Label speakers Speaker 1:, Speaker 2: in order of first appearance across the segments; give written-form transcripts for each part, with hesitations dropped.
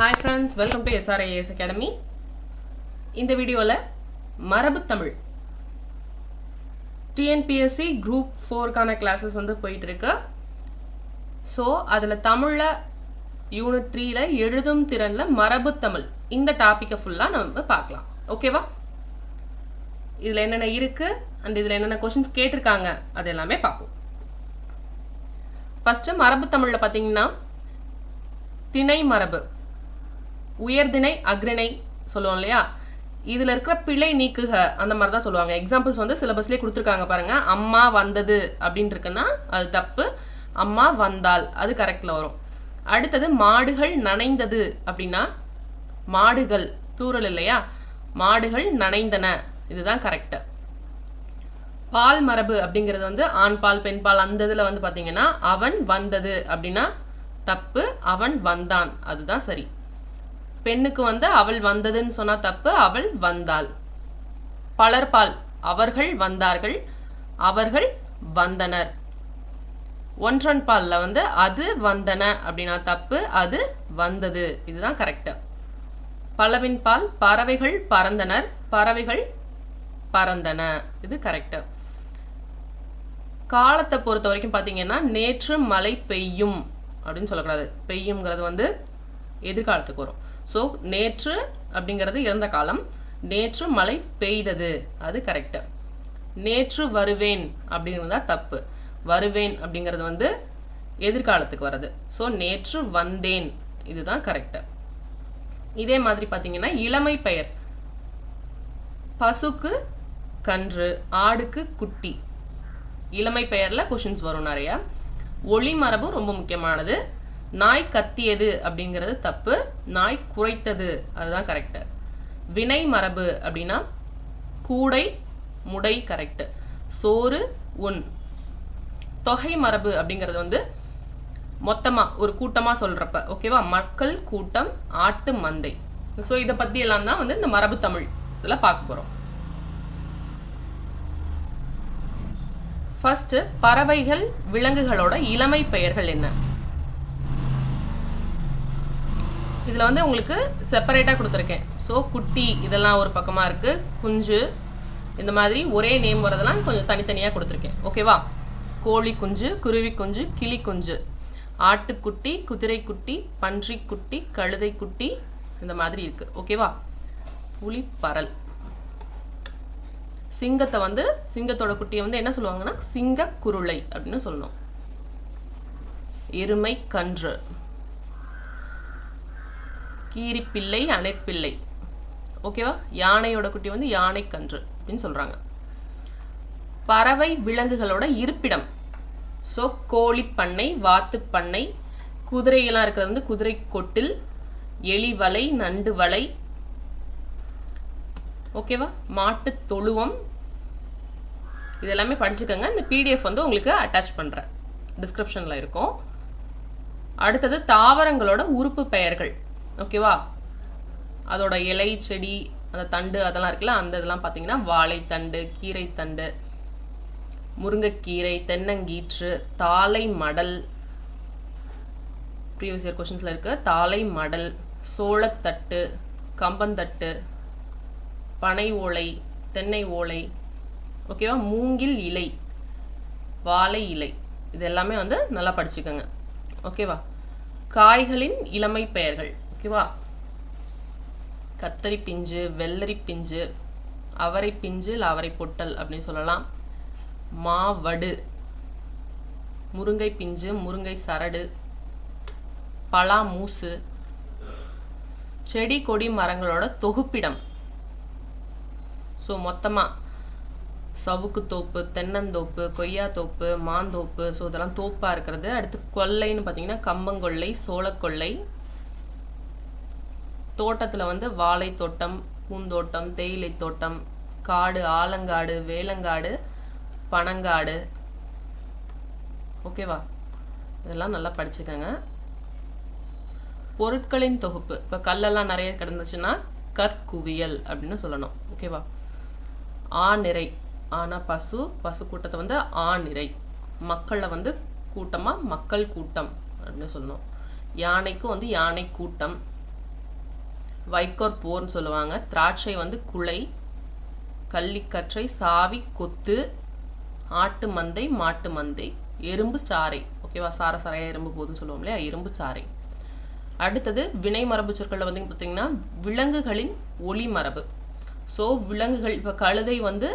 Speaker 1: Hi friends, welcome to SRIAS Academy. இந்த வீடியோல மரபு தமிழ் TNPSC Group 4 கான classes வந்து போயிட்டு இருக்கு. ஸோ அதில் தமிழில் யூனிட் 3ல எழுதும் திறன்ல மரபு தமிழ் இந்த டாப்பிக்கை ஃபுல்லாக நம்ம பார்க்கலாம். ஓகேவா? இதில் என்னென்ன இருக்கு அண்ட் இதில் என்னென்ன கொஷின்ஸ் கேட்டிருக்காங்க அது எல்லாமே பார்ப்போம். ஃபர்ஸ்ட் மரபு தமிழில் பார்த்தீங்கன்னா திணை மரபு, உயர்திணை அக்ரிணை சொல்லுவோம் இல்லையா, இதில் இருக்கிற பிழை நீக்குக அந்த மாதிரி தான் சொல்லுவாங்க. எக்ஸாம்பிள்ஸ் வந்து சிலபஸ்லேயே கொடுத்துருக்காங்க பாருங்க. அம்மா வந்தது அப்படின்னு இருக்குன்னா அது தப்பு, அம்மா வந்தால் அது கரெக்டில் வரும். அடுத்தது மாடுகள் நனைந்தது அப்படின்னா மாடுகள் ப்ளூரல் இல்லையா, மாடுகள் நனைந்தன இதுதான் கரெக்டு. பால் மரபு அப்படிங்கிறது வந்து ஆண் பால் பெண் பால் அந்த இதில் வந்து பார்த்தீங்கன்னா அவன் வந்தது அப்படின்னா தப்பு, அவன் வந்தான் அதுதான் சரி. பெண்ணுக்கு வந்து அவள் வந்ததுன்னு சொன்னா தப்பு, அவள் வந்தாள். பலர்பால் அவர்கள் வந்தார்கள், அவர்கள் வந்தனர். ஒன்றன் பால்ல வந்து அது வந்தன அப்படின்னா தப்பு, அது வந்தது இதுதான் கரெக்ட். பலவின் பால் பறவைகள் பறந்தனர், பறவைகள் பறந்தன இது கரெக்ட். காலத்தை பொறுத்த வரைக்கும் பார்த்தீங்கன்னா நேற்று மழை பெய்யும் அப்படின்னு சொல்லக்கூடாது. பெய்யுங்கிறது வந்து எதிர்காலத்துக்கு வரும். ஸோ நேற்று அப்படிங்கிறது இறந்த காலம், நேற்று மழை பெய்தது அது கரெக்டு. நேற்று வருவேன் அப்படிங்கிறது தான் தப்பு, வருவேன் அப்படிங்கிறது வந்து எதிர்காலத்துக்கு வர்றது. ஸோ நேற்று வந்தேன் இதுதான் கரெக்டு. இதே மாதிரி பார்த்தீங்கன்னா இளமை பெயர், பசுக்கு கன்று, ஆடுக்கு குட்டி, இளமை பெயரில் கொஷின்ஸ் வரும் நிறையா. ஒளி மரபு ரொம்ப முக்கியமானது. நாய் கத்தியது அப்படிங்கிறது தப்பு, நாய் குறைத்தது அதுதான் கரெக்டு. வினை மரபு அப்படின்னா கூடை முடை கரெக்டு. சோறு உன். தொகை மரபு அப்படிங்கிறது வந்து மொத்தமாக ஒரு கூட்டமாக சொல்கிறப்ப ஓகேவா, மக்கள் கூட்டம் ஆட்டு மந்தை. ஸோ இதை பற்றி எல்லாம் தான் வந்து இந்த மரபு தமிழ் இதில் பார்க்க போகிறோம். ஃபர்ஸ்ட் பறவைகள் விலங்குகளோட இளமை பெயர்கள் என்ன, இதில் வந்து உங்களுக்கு செப்பரேட்டாக கொடுத்துருக்கேன். ஸோ குட்டி இதெல்லாம் ஒரு பக்கமாக இருக்குது, குஞ்சு இந்த மாதிரி ஒரே நேம் வரதெல்லாம் கொஞ்சம் தனித்தனியாக கொடுத்துருக்கேன். ஓகேவா? கோழி குஞ்சு, குருவி குஞ்சு, கிளி குஞ்சு, ஆட்டுக்குட்டி, குதிரை குட்டி, பன்றி குட்டி, கழுதை குட்டி இந்த மாதிரி இருக்குது. ஓகேவா? புலி பரல். சிங்கத்தை வந்து சிங்கத்தோட குட்டியை வந்து என்ன சொல்லுவாங்கன்னா சிங்க குருளை அப்படின்னு சொல்லணும். எருமை கன்று, கீரிப்பிள்ளை அணைப்பிள்ளை. ஓகேவா? யானையோட குட்டி வந்து யானை கன்று அப்படின்னு சொல்றாங்க. பறவை விலங்குகளோட இருப்பிடம், ஸோ கோழி பண்ணை, வாத்து பண்ணை, குதிரையெல்லாம் இருக்கிறது வந்து குதிரை கொட்டில், எலி வலை, நண்டு வலை. ஓகேவா? மாட்டு தொழுவம் இதெல்லாமே படிச்சுக்கோங்க. இந்த PDF வந்து உங்களுக்கு அட்டாச் பண்ணுறேன், டிஸ்கிரிப்ஷனில் இருக்கும். அடுத்தது தாவரங்களோட உறுப்பு பெயர்கள். ஓகேவா? அதோட இலை செடி அந்த தண்டு அதெல்லாம் இருக்குல்ல, அந்த இதெல்லாம் பார்த்தீங்கன்னா வாழைத்தண்டு, கீரைத்தண்டு, முருங்கைக்கீரை, தென்னங்கீற்று, தாளை மடல் ப்ரீவியஸ் இயர் கொஷின்ஸில் இருக்கு. தாளை மடல், சோளத்தட்டு, கம்பந்தட்டு, பனை ஓலை, தென்னை ஓலை. ஓகேவா? மூங்கில் இலை, வாழை இலை இது எல்லாமே வந்து நல்லா படிச்சுக்கோங்க. ஓகேவா? காய்களின் இளமை பெயர்கள். ஓகேவா? கத்தரி பிஞ்சு, வெள்ளரி பிஞ்சு, அவரை பிஞ்சு இல்லை அவரை பொட்டல் அப்படின்னு சொல்லலாம். மாவடு, முருங்கை பிஞ்சு, முருங்கை சரடு, பலா மூசு. செடி கொடி மரங்களோட தொகுப்பிடம், ஸோ மொத்தமாக சவுக்கு தோப்பு, தென்னந்தோப்பு, கொய்யா தோப்பு, மாந்தோப்பு, ஸோ இதெல்லாம் தோப்பாக இருக்கிறது. அடுத்து கொல்லைன்னு பார்த்தீங்கன்னா கம்பங்கொல்லை, சோளக்கொல்லை. தோட்டத்தில் வந்து வாழை தோட்டம், பூந்தோட்டம், தேயிலை தோட்டம், காடு, ஆலங்காடு, வேலங்காடு, பனங்காடு. ஓகேவா? இதெல்லாம் நல்லா படிச்சுக்கோங்க. பொருட்களின் தொகுப்பு, இப்போ கல்லெல்லாம் நிறைய கிடந்துச்சுன்னா கற்குவியல் அப்படின்னு சொல்லணும். ஓகேவா? ஆநிறை, ஆனா பசு, பசு கூட்டத்தை வந்து ஆநிறை. மக்களை வந்து கூட்டமாக மக்கள் கூட்டம் அப்படின்னு சொல்லணும். யானைக்கு வந்து யானை கூட்டம். வைக்கோற் போர்னு சொல்லுவாங்க. திராட்சை வந்து குலை, கள்ளிக்கற்றை, சாவி, கொத்து, ஆட்டு மந்தை, மாட்டு மந்தை, எறும்பு சாறை. ஓகேவா, சார சாரையா எறும்பு போதுன்னு சொல்லுவோம் இல்லையா, எறும்பு சாறை. அடுத்தது வினை மரபு சொற்களில் வந்து பார்த்தீங்கன்னா விலங்குகளின் ஒளி மரபு. ஸோ விலங்குகள், இப்போ கழுதை வந்து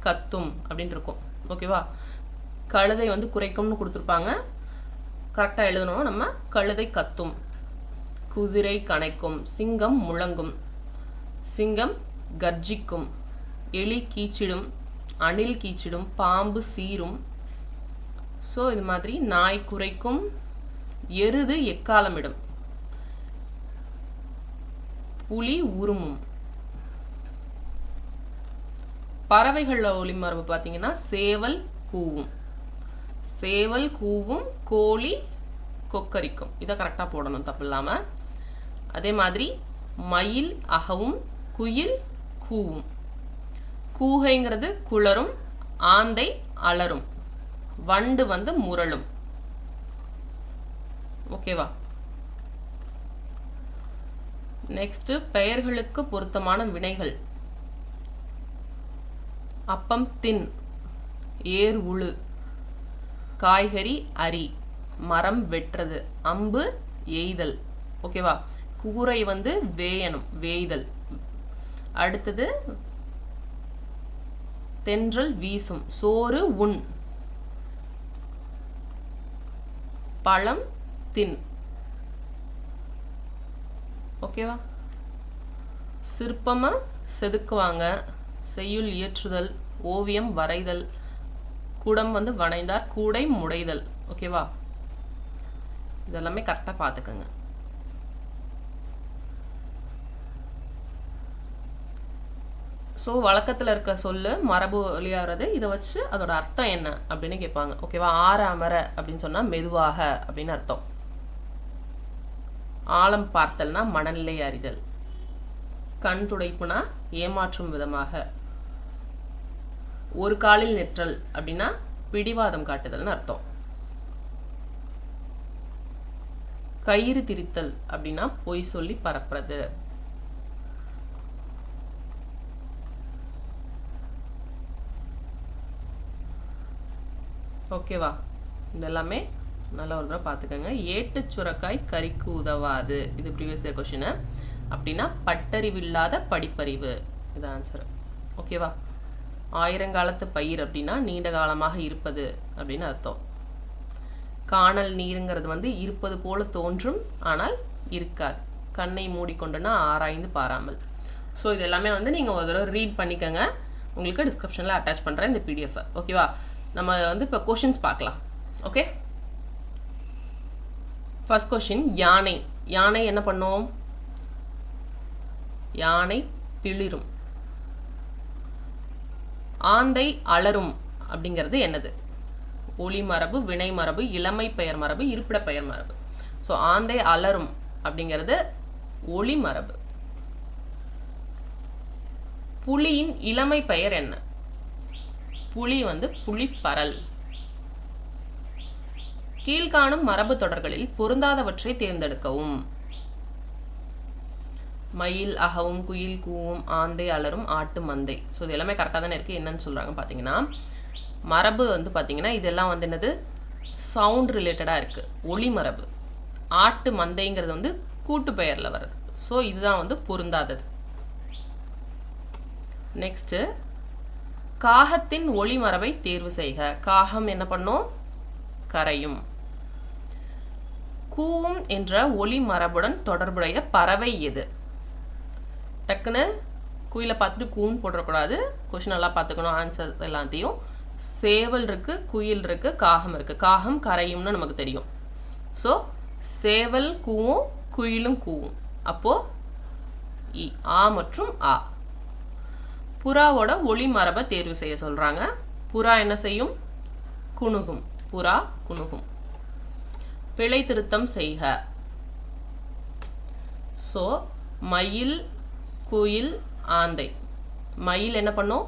Speaker 1: கத்தும் அப்படின்னு இருக்கும். ஓகேவா, கழுதை வந்து குறைக்கும்னு கொடுத்துருப்பாங்க, கரெக்டாக எழுதணும் நம்ம. கழுதை கத்தும், குதிரை கனைக்கும், சிங்கம் முழங்கும், சிங்கம் கர்ஜிக்கும், எலி கீச்சிடும், அணில் கீச்சிடும், பாம்பு சீரும். ஸோ இது மாதிரி நாய் குரைக்கும், எருது எக்காலமிடும், புலி உருமும். பறவைகள் ஒளிமரபு பார்த்தீங்கன்னா சேவல் கூவும், சேவல் கூவும், கோழி கொக்கரிக்கும். இதை கரெக்டாக போடணும் தப்பு இல்லாமல். அதே மாதிரி மயில் அகவும், குயில் கூவும். கூகைங்கிறது குளரும், ஆந்தை அலரும், வண்டு வந்து முரளும். ஓகேவா. நெக்ஸ்ட் பெயர்களுக்கு பொருத்தமான வினைகள். அப்பம் தின், ஏர் உழு, காய்கறி அரி, மரம் வெட்டுறது, அம்பு எய்தல். ஓகேவா, கூரை வந்து வேயணும், வேய்தல். அடுத்தது தென்றல் வீசும், சோறு உண், பழம் தின். ஓகேவா. சிற்பமா செதுக்குவாங்க, செய்யுள் இயற்றுதல், ஓவியம் வரைதல், குடம் வந்து வனைந்தார், கூடை முடைதல். ஓகேவா, இதெல்லாமே கரெக்டாக பார்த்துக்கோங்க. ஸோ வழக்கத்தில் இருக்க சொல்லு மரபு வழியாகிறது, இதை வச்சு அதோட அர்த்தம் என்ன அப்படின்னு கேட்பாங்க. ஓகேவா, ஆற அமர அப்படின்னு சொன்னால் மெதுவாக அப்படின்னு அர்த்தம். ஆழம் பார்த்தல்னா மனநிலை அறிதல், கண் துடைப்புனா ஏமாற்றும் விதமாக, ஒரு காலில் நிற்றல் அப்படின்னா பிடிவாதம் காட்டுதல்னு அர்த்தம். கயிறு திரித்தல் அப்படின்னா பொய் சொல்லி பரப்புறது. ஓகேவா, இதெல்லாமே நல்லா ஒரு தடவை பார்த்துக்கோங்க. ஏட்டு சுரக்காய் கறிக்கு உதவாது, இது ப்ரீவியஸ் இயர் கொஸ்டின். அப்படின்னா பட்டறிவில்லாத படிப்பறிவு, இது ஆன்சர். ஓகேவா. ஆயிரங்காலத்து பயிர் அப்படின்னா நீண்ட காலமாக இருப்பது அப்படின்னு அர்த்தம். காணல் நீருங்கிறது வந்து இருப்பது போல தோன்றும் ஆனால் இருக்காது, கண்ணை மூடிக்கொண்டுனா ஆராய்ந்து பாராமல். ஸோ இது எல்லாமே வந்து நீங்கள் ஒரு தடவை ரீட் பண்ணிக்கோங்க. உங்களுக்கு டிஸ்கிரிப்ஷனில் அட்டாச் பண்ணுறேன் இந்த பிடிஎஃப். ஓகேவா, நம்ம வந்து இப்போ கொஷின்ஸ் பார்க்கலாம். ஓகே, ஃபர்ஸ்ட் கொஷின் யானை. யானை என்ன பண்ணும்? யானை பிளிரும். ஆந்தை அலரும் அப்படிங்கிறது என்னது? ஒளி மரபு, வினை மரபு, இளமை பெயர் மரபு, இருப்பிட பெயர் மரபு. ஸோ ஆந்தை அலரும் அப்படிங்கிறது ஒளி மரபு. புலியின் இளமை பெயர் என்ன? புலி வந்து புலிப்பரல். கீழ்காணும் மரபு தொடர்களில் பொருந்தாதவற்றை தேர்ந்தெடுக்கவும். மயில் அகவும், குயில் கூவும், ஆந்தை அலரும், ஆட்டு மந்தை. ஸோ இது எல்லாமே கரெக்டாக தானே இருக்குது. என்னன்னு சொல்கிறாங்க பார்த்தீங்கன்னா, மரபு வந்து பார்த்தீங்கன்னா இதெல்லாம் வந்து என்னது, சவுண்ட் ரிலேட்டடாக இருக்குது. ஒளி மரபு. ஆட்டு மந்தைங்கிறது வந்து கூட்டு பெயரில் வருது. ஸோ இதுதான் வந்து பொருந்தாதது. நெக்ஸ்ட்டு, காகத்தின் ஒளி மரபை தேர்வு செய்க. காகம் என்ன பண்ணும்? கரையும். கூவும் என்ற ஒளி மரபுடன் தொடர்புடைய பறவை எது? டக்குன்னு குயிலை பார்த்துட்டு கூன்னு போடக்கூடாது. கொஷின் நல்லா பார்த்துக்கணும், ஆன்சர் எல்லாத்தையும். சேவல் இருக்கு, குயில் இருக்கு, காகம் இருக்கு. காகம் கரையும்னு நமக்கு தெரியும். ஸோ சேவல் கூவும், குயிலும் கூவும். அப்போ இ, ஆ மற்றும் ஆ. புறாவோட ஒளி மரபை தேர்வு செய்ய சொல்றாங்க. புறா என்ன செய்யும்? குணுகும். புறா குணுகும். பிழை திருத்தம் செய்க. ஸோ மயில், குயில், ஆந்தை. மயில் என்ன பண்ணும்?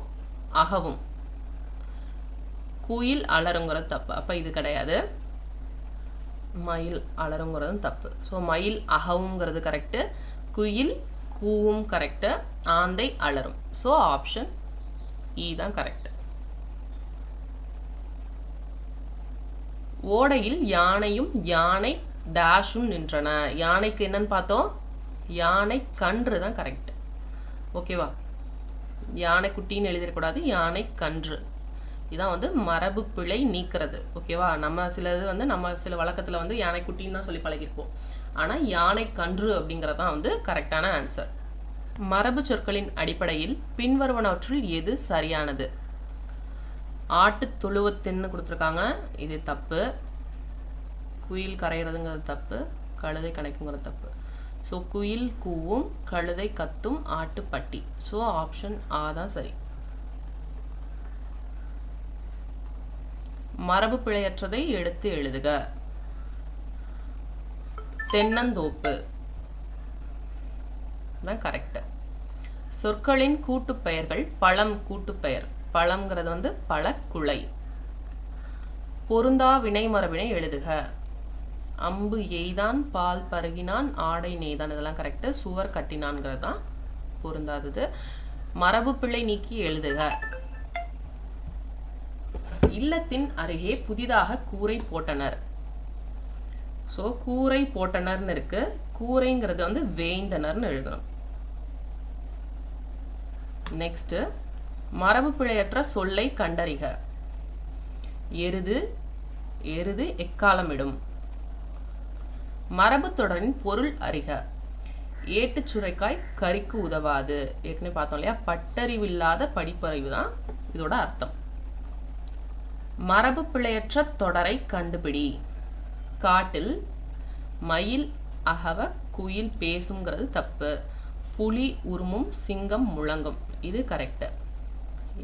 Speaker 1: அகவும். குயில் அலருங்கிறது தப்பு. அப்போ இது கிடையாது. மயில் அலருங்கிறதும் தப்பு. ஸோ மயில் அகவுங்கிறது கரெக்டு, குயில் கூவும் கரெக்ட், ஆந்தை அலறும். ஸோ ஆப்ஷன் இ தான் கரெக்ட். ஓடையில் யானையும் யானை டேஷும் நின்றன. யானைக்கு என்னன்னு பார்த்தோம், யானை கன்று தான் கரெக்ட். ஓகேவா, யானை குட்டின்னு எழுதிடக்கூடாது, யானை கன்று. இதான் வந்து மரபு பிழை நீக்கிறது. ஓகேவா, நம்ம சில வழக்கத்தில் வந்து யானை குட்டின்னு தான் சொல்லி பழகிருப்போம். ஆனால் யானை கன்று அப்படிங்கிறது தான் வந்து கரெக்டான ஆன்சர். மரபு சொற்களின் அடிப்படையில் பின்வருவனவற்றுள் எது சரியானது? ஆட்டு தொழுவத்தின்னு கொடுத்துருக்காங்க, இது தப்பு. குயில் கரைகிறதுங்கிறது தப்பு, கழுதை கணைக்குங்கிறது தப்பு. ஸோ குயில் கூவும், கழுதை கத்தும், ஆட்டு பட்டி. ஸோ ஆப்ஷன் ஆ தான் சரி. மரபு பிழையற்றதை எடுத்து எழுதுக. தென்னந்தோப்பு தான் கரெக்ட். சொற்களின் கூட்டுப்பெயர்கள் பழம் கூட்டுப்பெயர். பழம்ங்கிறது வந்து பழக்குலை. பொருந்தா வினை மரபினை எழுதுக. அம்பு எய்தான், பால் பருகினான், ஆடை நெய்தான். இதெல்லாம் கரெக்ட். சுவர் கட்டினான்ங்கிறது தான் பொருந்தாதது. மரபு பிழை நீக்கி எழுதுக. இல்லத்தின் அருகே புதிதாக கூரை போட்டனர். ஸோ கூரை போட்டனர்னு இருக்கு, கூரைங்கிறது வந்து வேய்ந்தனர்னு எழுதணும். நெக்ஸ்ட், மரபு பிழையற்ற சொல்லை கண்டறிக. எருது, எருது எக்காலமிடும். மரபு தொடரின் பொருள் அறிக. ஏட்டுச் சுரைக்காய் கறிக்கு உதவாது. ஏற்கனவே பார்த்தோம் இல்லையா, பட்டறிவில்லாத படிப்பறிவு தான் இதோட அர்த்தம். மரபு பிழையற்ற தொடரை கண்டுபிடி. காட்டில் மயில் அகவ குயில் பேசுங்கிறது தப்பு. புலி உருமும், சிங்கம் முழங்கும். இது கரெக்ட்.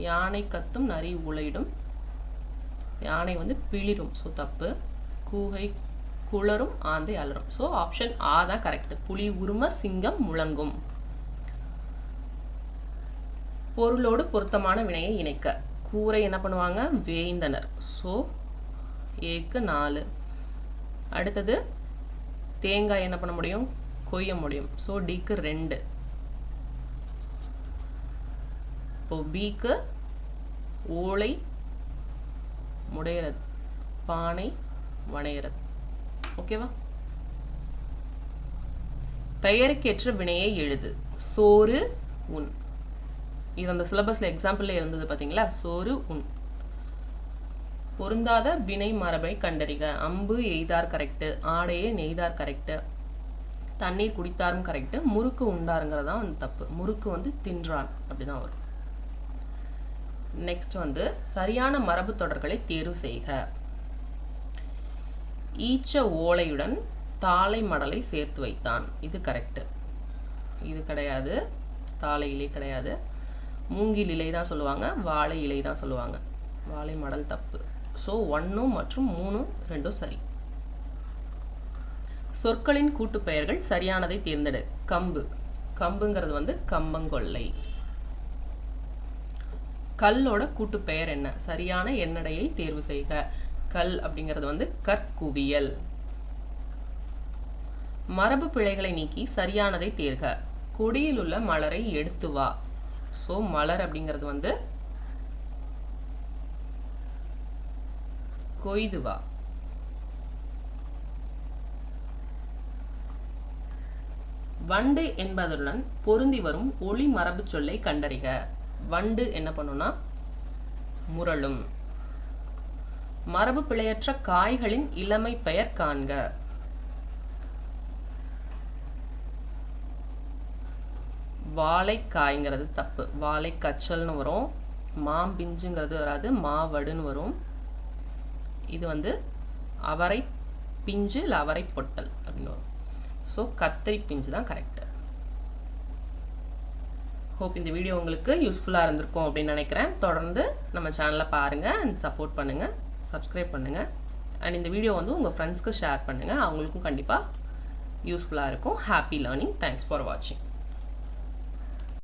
Speaker 1: யானை கத்தும், நரி உளையிடும். யானை வந்து பிளிரும். ஸோ தப்பு. கூகை குளரும், ஆந்தை அலரும். ஸோ ஆப்ஷன் ஆ தான் கரெக்ட். புலி உரும, சிங்கம் முழங்கும். பொருளோடு பொருத்தமான வினையை இணைக்க. கூரை என்ன பண்ணுவாங்க, வேய்ந்தனர். ஸோ ஏக்கு 4. அடுத்தது தேங்காய் என்ன பண்ண முடியும், கொய்ய முடியும். ஸோ டிக்கு 2. இப்போ பிக்கு ஓலை முடையறது, பானை வணையறது. ஓகேவா, பெயருக்கேற்ற வினையை எழுது. சோறு உன். இது அந்த சிலபஸ்ல எக்ஸாம்பிள்ல இருந்தது பாத்தீங்களா, சோறு உன். பொருந்தாத வினை மரபை கண்டறிக. அம்பு எய்தார் கரெக்ட், ஆடையே நெய்தார் கரெக்ட், தண்ணீர் குடித்தாரும் கரெக்ட், முறுக்கு உண்டாருங்கிறதா வந்து தப்பு. முறுக்கு வந்து தின்றான் அப்படிதான் வரும். நெக்ஸ்ட் வந்து சரியான மரபு தொடர்களை தேர்வு செய்க. ஈச்ச ஓலையுடன் தாளை மடலை சேர்த்து வைத்தான். இது கரெக்ட். இது கிடையாது, தாளை இலை கிடையாது. மூங்கில் இலை தான் சொல்லுவாங்க, வாழை இலை தான் சொல்லுவாங்க. வாழை மடல் தப்பு. ஸோ 1 மற்றும் 3 ரெண்டும் சரி. சொற்களின் கூட்டுப்பெயர்கள் சரியானதை தேர்ந்தெடு. கம்பு, கம்புங்கிறது வந்து கம்பங்கொல்லை. கல்லோட கூட்டுப்பெயர் என்ன? சரியான எண்ணடையை தேர்வு செய்க. கல் அப்படிங்கிறது வந்து கற்குவியல். மரபு பிழைகளை நீக்கி சரியானதை தேர்க. கொடியில் உள்ள மலரை எடுத்து வா. ஸோ மலர் அப்படிங்கிறது வந்து கொய்து வா. வண்டு என்பதுடன் பொருந்தி வரும் ஒளி மரபு சொல்லை கண்டறிக. வண்டு என்ன பண்ணும்னா முரளும். மரபு பிழையற்ற காய்களின் இளமை பெயர் காண்க. வாழைக்காய்ங்கிறது தப்பு. வாழை கச்சல்னு வரும். மாம்பிஞ்சுங்கிறது வராது, மாவடுன்னு வரும். இது வந்து அவரை பிஞ்சு இல்லை அவரை பொட்டல் அப்படின்னு வரும். ஸோ கத்திரி பிஞ்சு தான் கரெக்ட். ஹோப் இந்த வீடியோ உங்களுக்கு யூஸ்ஃபுல்லாக இருந்திருக்கும் அப்படின்னு நினைக்கிறேன். தொடர்ந்து நம்ம சேனலில் பாருங்கள் அண்ட் சப்போர்ட் பண்ணுங்கள், சப்ஸ்கிரைப் பண்ணுங்கள். அண்ட் இந்த வீடியோ வந்து உங்கள் ஃப்ரெண்ட்ஸ்க்கு ஷேர் பண்ணுங்கள், அவங்களுக்கும் கண்டிப்பாக யூஸ்ஃபுல்லாக இருக்கும். Happy learning. தேங்க்ஸ் ஃபார் வாட்சிங்.